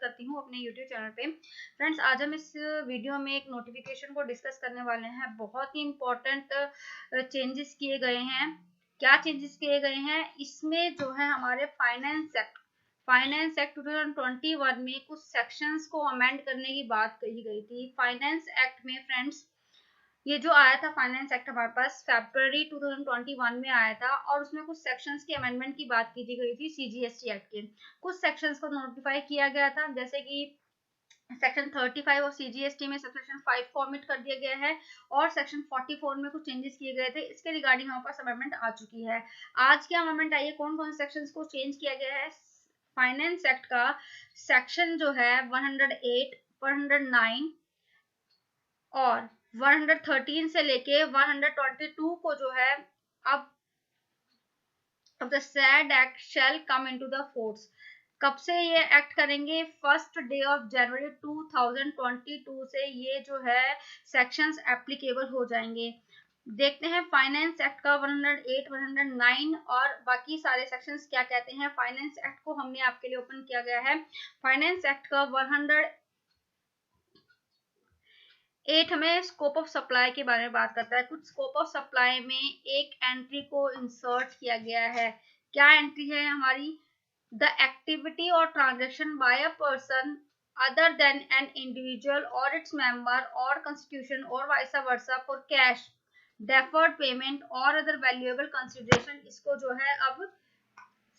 करती हूँ अपने YouTube चैनल पे। फ्रेंड्स, आज हम इस वीडियो में एक नोटिफिकेशन को डिस्कस करने वाले हैं। बहुत ही इम्पोर्टेंट चेंजेस किए गए हैं। क्या चेंजेस किए गए हैं इसमें, जो है हमारे फाइनेंस एक्ट 2021 में कुछ सेक्शंस को अमेंड करने की बात कही गई थी। फाइनेंस एक्ट में फ्रेंड्स, ये जो आया था फाइनेंस एक्ट हमारे पास फरवरी 2021 में आया था, और उसमें कुछ सेक्शंस के अमेंडमेंट की बात की गई थी। सीजीएसटी एक्ट के कुछ सेक्शंस को नोटिफाई किया गया था, जैसे कि सेक्शन 35 और सीजीएसटी में सेक्शन 5 को ओमिट कर दिया गया है, और सेक्शन 44 में कुछ चेंजेस किए गए थे। इसके रिगार्डिंग हमारे पास अमेंडमेंट आ चुकी है। आज क्या अमेंडमेंट आई है, कौन कौन से सेक्शंस को चेंज किया गया है। फाइनेंस एक्ट का सेक्शन जो है 108, 109 और 113 से लेके 122 को जो है अब the sad act shall come into the force. कब से ये एक्ट करेंगे, 1 जनवरी 2022 से ये जो है सेक्शंस एप्लीकेबल हो जाएंगे। देखते हैं फाइनेंस एक्ट का 108, 109 और बाकी सारे सेक्शंस क्या कहते हैं। फाइनेंस एक्ट को हमने आपके लिए ओपन किया गया है। फाइनेंस एक्ट का 108 हमें स्कोप ऑफ सप्लाई के बारे में बात करता है। कुछ स्कोप ऑफ सप्लाई में एक एंट्री को इंसर्ट किया गया है। क्या एंट्री है हमारी, द एक्टिविटी और transaction by a person other than an individual और इट्स मेंबर और कंस्टिट्यूशन और vice versa for cash, deferred payment और अदर वैल्यूएबल कंसिडरेशन, इसको जो है अब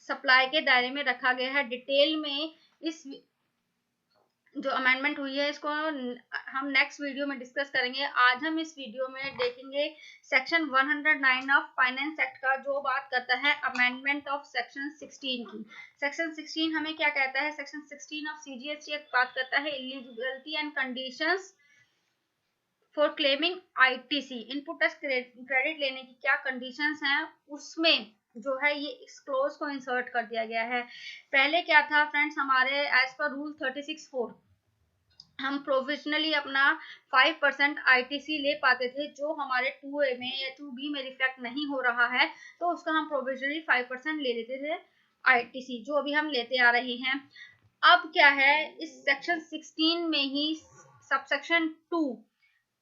सप्लाई के दायरे में रखा गया है। डिटेल में इस जो अमेंडमेंट हुई है इसको हम नेक्स्ट वीडियो में डिस्कस करेंगे। आज हम इस वीडियो में देखेंगे सेक्शन 109 ऑफ फाइनेंस एक्ट का, जो बात करता है अमेंडमेंट ऑफ सेक्शन 16 की। सेक्शन 16 हमें क्या कहता है, सेक्शन 16 ऑफ सीजीएसटी एक्ट बात करता है eligibility and conditions for claiming ITC, input tax credit लेने की क्या कंडीशंस हैं, उसमें जो है ये इस क्लोज को इंसर्ट कर दिया गया है। पहले क्या था फ्रेंड्स, हमारे एज पर रूल 36(4) हम प्रोविजनली अपना 5% आईटीसी ले पाते थे, जो हमारे 2A में या 2B में रिफ्लेक्ट नहीं हो रहा है, तो उसका हम प्रोविजनली 5% ले लेते थे आईटीसी, जो अभी हम लेते आ रहे हैं। अब क्या है, इस सेक्शन 16 में ही सबसेक्शन 2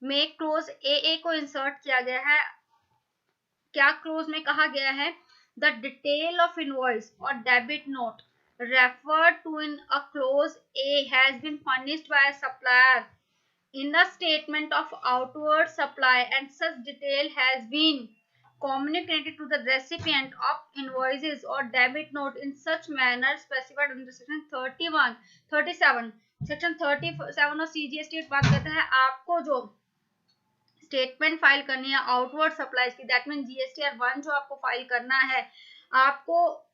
में क्लोज AA को इंसर्ट किया गया है। क्या क्लोज में कहा गया है, द डिटेल ऑफ इनवॉइस और debit note referred to in a clause A has been furnished by a supplier in the statement of outward supply, and such detail has been communicated to the recipient of invoices or debit note in such manner specified under section 37 section 37 और CGST बात करता है आपको जो statement file करनी है outward supplies की, that mean GSTR 1 जो आपको फाइल करना है, आपको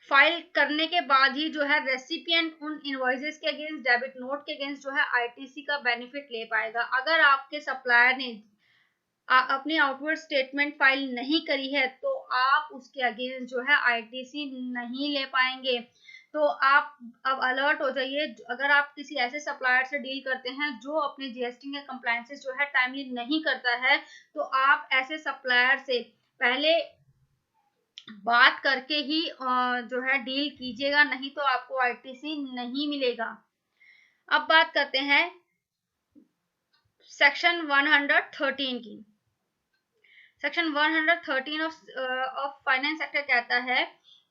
फाइल करने के बाद ही जो है रेसिपिएंट उन इनवॉइसेस के अगेंस्ट, डेबिट नोट के अगेंस्ट जो है आईटीसी का बेनिफिट ले पाएगा। अगर आपके सप्लायर ने अपनी आउटवर्ड स्टेटमेंट फाइल नहीं करी है, तो आप उसके अगेंस्ट जो है आईटीसी नहीं ले पाएंगे। तो आप अब अलर्ट हो जाइए। अगर आप किसी ऐसे सप्लायर से डील करते हैं जो अपने जीएसटी के कंप्लायंसेस जो है टाइमली नहीं करता है, तो आप ऐसे सप्लायर से पहले बात करके ही जो है डील कीजिएगा, नहीं तो आपको आईटीसी नहीं मिलेगा। अब बात करते हैं सेक्शन 113 की। सेक्शन 113 ऑफ फाइनेंस एक्ट कहता है,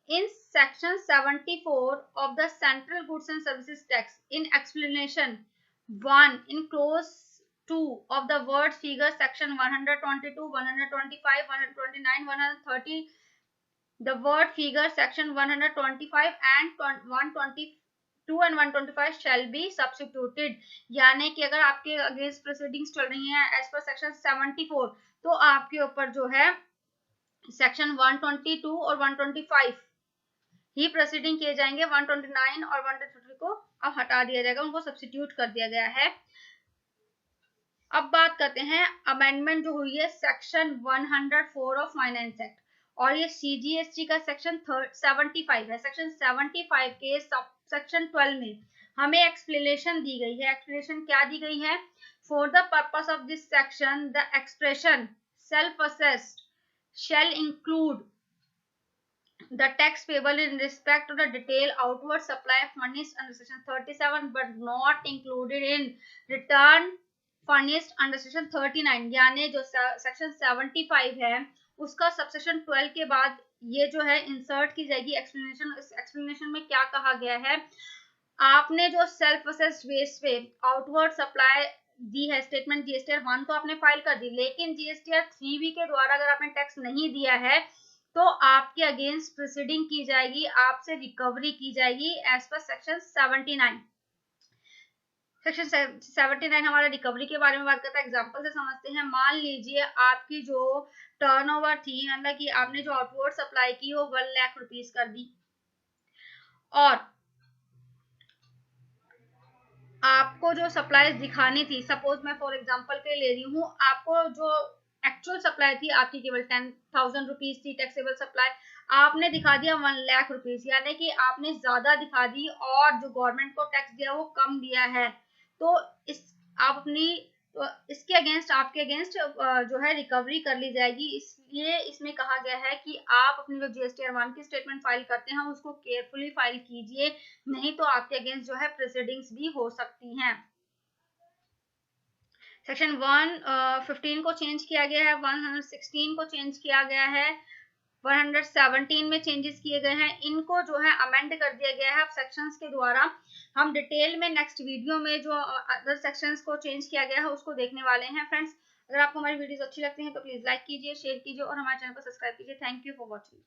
in section 74 of the central goods and services tax, in explanation 1 in close 2 of the word figure section 122, 125, 129, 130, the word figure section 125 and 122 and 125 shall be substituted। यानी कि अगर आपके against proceedings चल रही हैं as per section 74, तो आपके ऊपर जो है सेक्शन 122 और 125 ही प्रोसीडिंग किए जाएंगे। 129 और 123 को अब हटा दिया जाएगा, उनको सब्स्टिट्यूट कर दिया गया है। अब बात करते हैं अमेंडमेंट जो हुई है सेक्शन 104 ऑफ फाइनेंस एक्ट, और ये सीजीएसटी का सेक्शन 75 है। सेक्शन 75 के सब सेक्शन 12 में हमें एक्सप्लेनेशन दी गई है। एक्सप्लेनेशन क्या दी गई है, for the purpose of this section the expression self assessed shall include the tax payable in respect to the detailed outward supply furnished under section 37 but not included in return furnished under section 39, यानी जो section 75 है उसका subsection 12 के बाद ये जो है insert की जाएगी एक्सप्लेनेशन। इस एक्सप्लेनेशन में क्या कहा गया है, आपने जो सेल्फ असेस्ड वेस्ट पे आउटवर्ड सप्लाई दी है स्टेटमेंट जीएसटीआर 1 तो आपने फाइल कर दी, लेकिन जीएसटीआर 3B के द्वारा अगर आपने टैक्स नहीं दिया है तो आपके अगेंस्ट प्रोसीडिंग की जाएगी, आपसे रिकवरी की जाएगी एज पर सेक्शन 79। सेक्शन 79 हमारा रिकवरी के बारे में बात करता है। एग्जांपल से समझते हैं। मान लीजिए आपकी जो टर्नओवर थी, मतलब कि आपने जो आउटवर्ड सप्लाई की वो 1 लाख रुपीस कर दी और आपको जो सप्लाई दिखानी थी, सपोज मैं फॉर एग्जांपल के ले रही हूँ, आपको जो एक्चुअल सप्लाई थी आपकी केवल 10,000 रुपीज थी टैक्सेबल सप्लाई, आपने दिखा दिया 1 लाख रुपीज, यानी कि आपने ज्यादा दिखा दी और जो गवर्नमेंट को टैक्स दिया वो कम दिया है। तो इस आप अपनी तो इसके अगेंस्ट आपके अगेंस्ट जो है रिकवरी कर ली जाएगी। इसलिए इसमें कहा गया है कि आप अपनी जो जीएसटीआर 1 की स्टेटमेंट फाइल करते हैं उसको केयरफुली फाइल कीजिए, नहीं तो आपके अगेंस्ट जो है प्रोसीडिंग्स भी हो सकती हैं। सेक्शन 115 को चेंज किया गया है, 116 को चेंज किया गया है, 117 में चेंजेस किए गए हैं, इनको जो है अमेंड कर दिया गया है सेक्शंस के द्वारा। हम डिटेल में नेक्स्ट वीडियो में जो अदर सेक्शंस को चेंज किया गया है उसको देखने वाले हैं। फ्रेंड्स, अगर आपको हमारी वीडियोस अच्छी लगती हैं तो प्लीज लाइक कीजिए, शेयर कीजिए और हमारे चैनल को सब्सक्राइब कीजिए। Thank you for watching.